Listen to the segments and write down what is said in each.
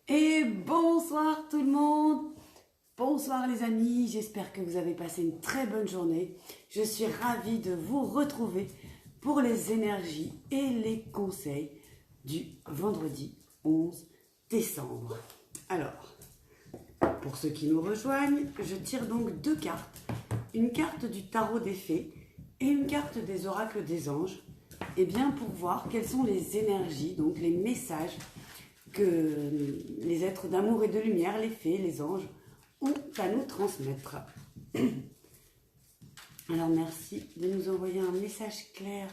Et bonsoir tout le monde, bonsoir les amis, j'espère que vous avez passé une très bonne journée. Je suis ravie de vous retrouver pour les énergies et les conseils du vendredi 11 décembre. Alors, pour ceux qui nous rejoignent, je tire donc deux cartes. Une carte du tarot des fées et une carte des oracles des anges. Et bien pour voir quelles sont les énergies, donc les messages que les êtres d'amour et de lumière, les fées, les anges, ont à nous transmettre. Alors merci de nous envoyer un message clair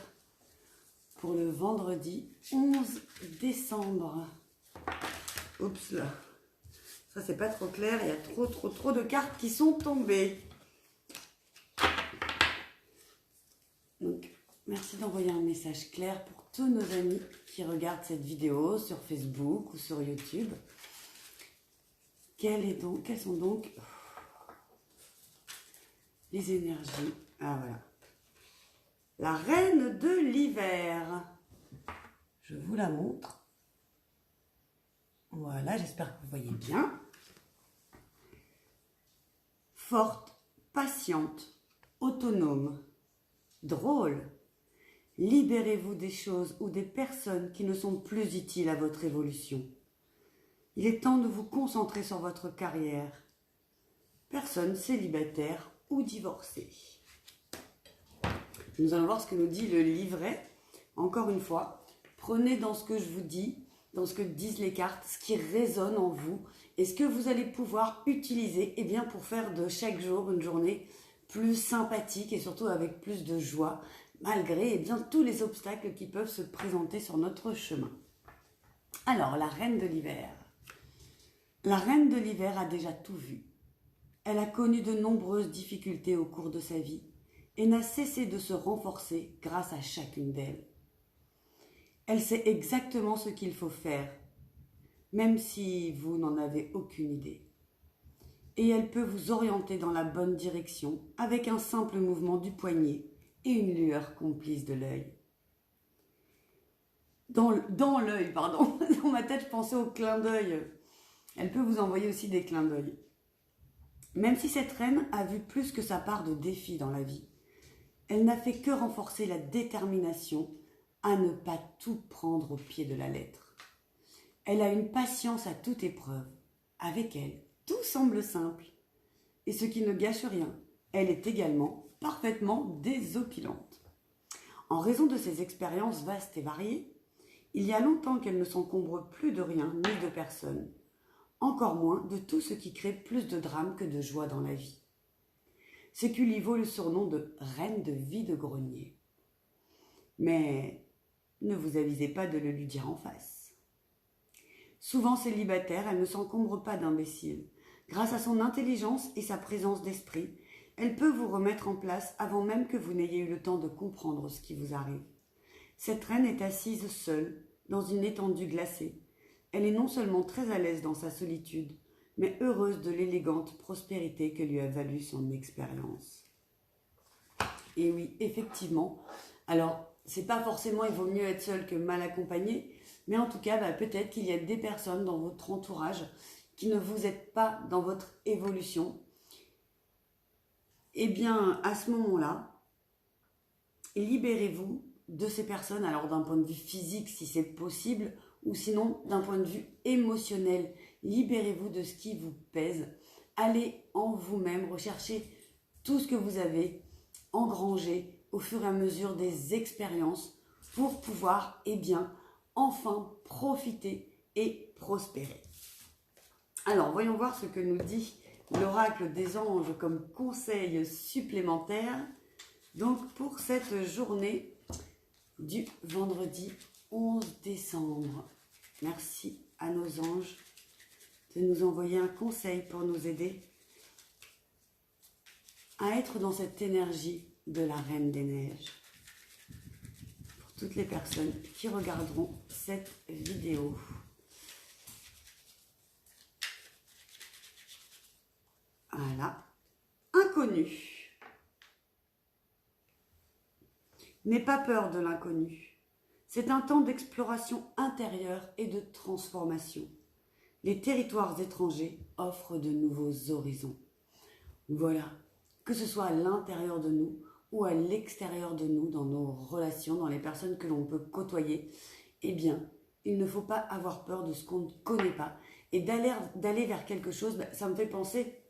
pour le vendredi 11 décembre. Oups là, ça c'est pas trop clair, il y a trop de cartes qui sont tombées. Donc merci d'envoyer un message clair pour tous nos amis qui regardent cette vidéo sur Facebook ou sur YouTube. Quelles sont donc les énergies? Ah voilà. La reine de l'hiver. Je vous la montre. Voilà, j'espère que vous voyez bien. Forte, patiente, autonome, drôle. Libérez-vous des choses ou des personnes qui ne sont plus utiles à votre évolution. Il est temps de vous concentrer sur votre carrière. Personne célibataire ou divorcée. Nous allons voir ce que nous dit le livret. Encore une fois, prenez dans ce que je vous dis, dans ce que disent les cartes, ce qui résonne en vous et ce que vous allez pouvoir utiliser bien, pour faire de chaque jour une journée plus sympathique et surtout avec plus de joie, malgré bien, tous les obstacles qui peuvent se présenter sur notre chemin. Alors, la reine de l'hiver. La reine de l'hiver a déjà tout vu. Elle a connu de nombreuses difficultés au cours de sa vie et n'a cessé de se renforcer grâce à chacune d'elles. Elle sait exactement ce qu'il faut faire, même si vous n'en avez aucune idée. Et elle peut vous orienter dans la bonne direction avec un simple mouvement du poignet et une lueur complice de l'œil. Dans l'œil, pardon. Dans ma tête, je pensais au clin d'œil. Elle peut vous envoyer aussi des clins d'œil. Même si cette reine a vu plus que sa part de défis dans la vie, elle n'a fait que renforcer la détermination à ne pas tout prendre au pied de la lettre. Elle a une patience à toute épreuve. Avec elle, tout semble simple. Et ce qui ne gâche rien, elle est également parfaitement désopilante. En raison de ses expériences vastes et variées, il y a longtemps qu'elle ne s'encombre plus de rien ni de personne, encore moins de tout ce qui crée plus de drame que de joie dans la vie. Ce qui lui vaut le surnom de reine de vide-grenier. Mais ne vous avisez pas de le lui dire en face. Souvent célibataire, elle ne s'encombre pas d'imbéciles. Grâce à son intelligence et sa présence d'esprit, elle peut vous remettre en place avant même que vous n'ayez eu le temps de comprendre ce qui vous arrive. Cette reine est assise seule, dans une étendue glacée. Elle est non seulement très à l'aise dans sa solitude, mais heureuse de l'élégante prospérité que lui a valu son expérience. Et oui, effectivement, alors c'est pas forcément, il vaut mieux être seul que mal accompagné, mais en tout cas, peut-être qu'il y a des personnes dans votre entourage qui ne vous aident pas dans votre évolution. Eh bien, à ce moment-là, libérez-vous de ces personnes, alors d'un point de vue physique si c'est possible, ou sinon d'un point de vue émotionnel. Libérez-vous de ce qui vous pèse. Allez en vous-même, recherchez tout ce que vous avez engrangé au fur et à mesure des expériences pour pouvoir, enfin profiter et prospérer. Alors, voyons voir ce que nous dit l'oracle des anges comme conseil supplémentaire. Donc, pour cette journée du vendredi 11 décembre. Merci à nos anges de nous envoyer un conseil pour nous aider à être dans cette énergie de la Reine des Neiges. Pour toutes les personnes qui regarderont cette vidéo. Voilà. Inconnu. N'aie pas peur de l'inconnu. C'est un temps d'exploration intérieure et de transformation. les territoires étrangers offrent de nouveaux horizons. Voilà, que ce soit à l'intérieur de nous ou à l'extérieur de nous, dans nos relations, dans les personnes que l'on peut côtoyer, eh bien, il ne faut pas avoir peur de ce qu'on ne connaît pas. Et d'aller vers quelque chose, ça me fait penser,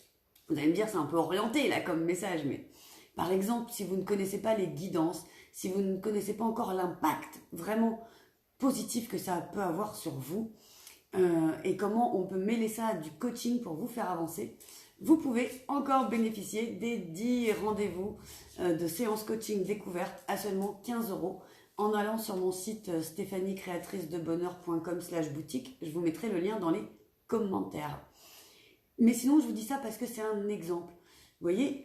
vous allez me dire c'est un peu orienté là comme message, mais par exemple, si vous ne connaissez pas les guidances, si vous ne connaissez pas encore l'impact vraiment positif que ça peut avoir sur vous, et comment on peut mêler ça à du coaching pour vous faire avancer, vous pouvez encore bénéficier des 10 rendez-vous de séances coaching découverte à seulement 15 € en allant sur mon site stéphaniecréatricedebonheur.com/boutique. Je vous mettrai le lien dans les commentaires. Mais sinon, je vous dis ça parce que c'est un exemple. Vous voyez,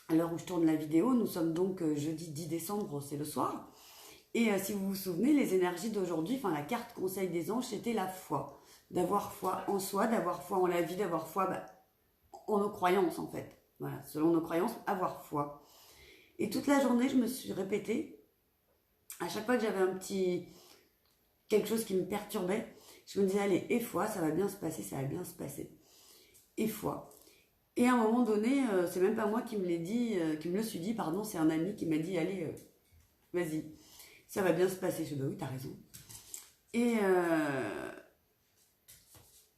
à l'heure où je tourne la vidéo, nous sommes donc jeudi 10 décembre, c'est le soir. Et si vous vous souvenez, les énergies d'aujourd'hui, enfin la carte conseil des anges, c'était la foi. D'avoir foi en soi, d'avoir foi en la vie, d'avoir foi en nos croyances en fait. Voilà, selon nos croyances, avoir foi. Et toute la journée, je me suis répétée, à chaque fois que j'avais quelque chose qui me perturbait, je me disais, allez, aie foi, ça va bien se passer, ça va bien se passer. Aie foi. Et à un moment donné, c'est même pas moi qui me l'ai dit, qui me le suis dit, pardon, c'est un ami qui m'a dit, allez, vas-y, ça va bien se passer. Je dis, bah oui, t'as raison.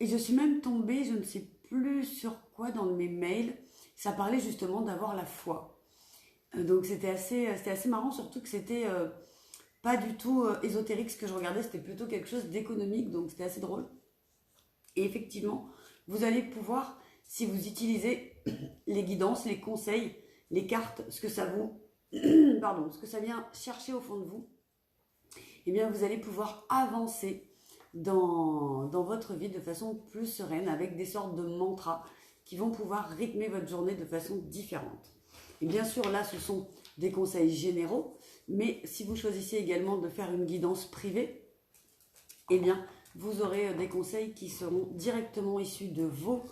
Et je suis même tombée, je ne sais plus sur quoi, dans mes mails, ça parlait justement d'avoir la foi. Donc c'était assez marrant, surtout que c'était pas du tout ésotérique ce que je regardais, c'était plutôt quelque chose d'économique, donc c'était assez drôle. Et effectivement, vous allez pouvoir, si vous utilisez les guidances, les conseils, les cartes, ce que ça vous, pardon, ce que ça vient chercher au fond de vous, eh bien vous allez pouvoir avancer dans votre vie de façon plus sereine, avec des sortes de mantras qui vont pouvoir rythmer votre journée de façon différente. Et bien sûr, là, ce sont des conseils généraux, mais si vous choisissez également de faire une guidance privée, eh bien, vous aurez des conseils qui seront directement issus de vos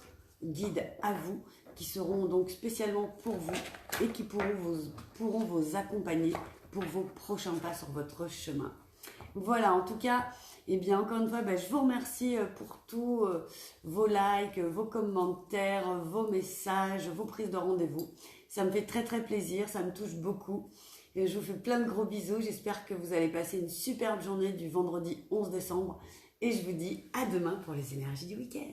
guides à vous, qui seront donc spécialement pour vous et qui pourront vous accompagner pour vos prochains pas sur votre chemin. Voilà, en tout cas, eh bien, encore une fois, je vous remercie pour tous vos likes, vos commentaires, vos messages, vos prises de rendez-vous. Ça me fait très très plaisir, ça me touche beaucoup. Et je vous fais plein de gros bisous. J'espère que vous allez passer une superbe journée du vendredi 11 décembre. Et je vous dis à demain pour les énergies du week-end.